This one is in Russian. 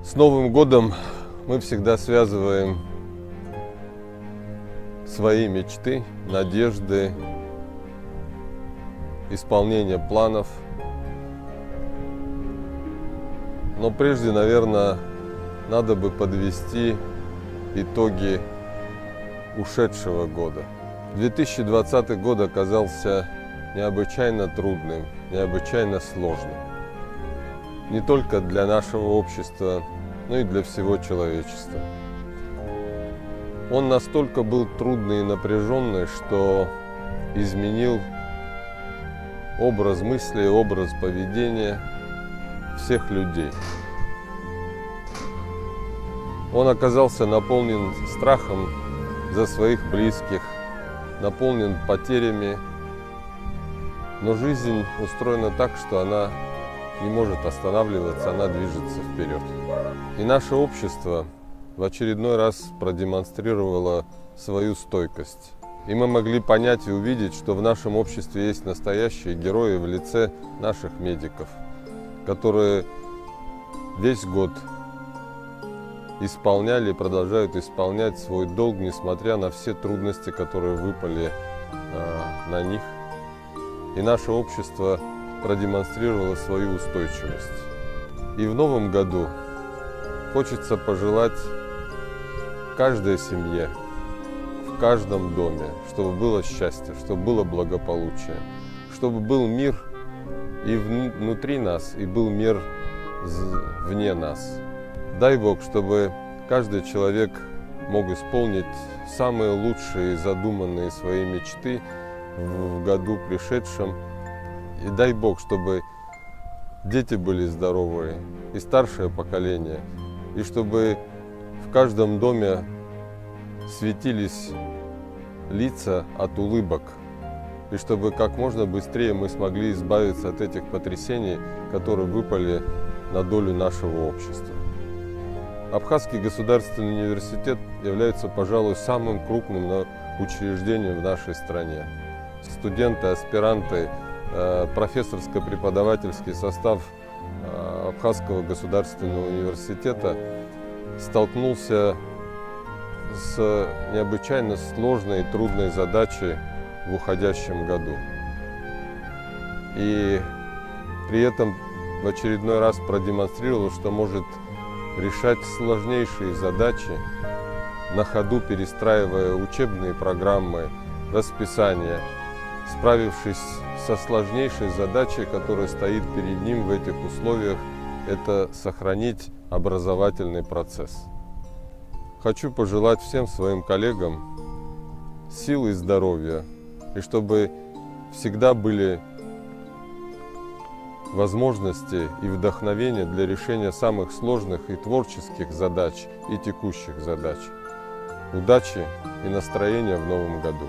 С Новым годом мы всегда связываем свои мечты, надежды, исполнение планов. Но прежде, наверное, надо бы подвести итоги ушедшего года. 2020 год оказался необычайно трудным, необычайно сложным. Не только для нашего общества, но и для всего человечества. Он настолько был трудный и напряженный, что изменил образ мысли, образ поведения всех людей. Он оказался наполнен страхом за своих близких, наполнен потерями, но жизнь устроена так, что она не может останавливаться, она движется вперед. И наше общество в очередной раз продемонстрировало свою стойкость. И мы могли понять и увидеть, что в нашем обществе есть настоящие герои в лице наших медиков, которые весь год исполняли и продолжают исполнять свой долг, несмотря на все трудности, которые выпали на них. И наше общество продемонстрировало свою устойчивость. И в новом году хочется пожелать каждой семье, в каждом доме, чтобы было счастье, чтобы было благополучие, чтобы был мир и внутри нас, и был мир вне нас. Дай Бог, чтобы каждый человек мог исполнить самые лучшие задуманные свои мечты в году пришедшем. И дай Бог, чтобы дети были здоровые, и старшее поколение, и чтобы в каждом доме светились лица от улыбок, и чтобы как можно быстрее мы смогли избавиться от этих потрясений, которые выпали на долю нашего общества. Абхазский государственный университет является, пожалуй, самым крупным учреждением в нашей стране. Студенты, аспиранты, профессорско-преподавательский состав Абхазского государственного университета столкнулся с необычайно сложной и трудной задачей в уходящем году. И при этом в очередной раз продемонстрировал, что может решать сложнейшие задачи, на ходу перестраивая учебные программы, расписание, справившись со сложнейшей задачей, которая стоит перед ним в этих условиях, это сохранить образовательный процесс. Хочу пожелать всем своим коллегам силы и здоровья, и чтобы всегда были возможности и вдохновение для решения самых сложных и творческих задач, и текущих задач. Удачи и настроения в новом году!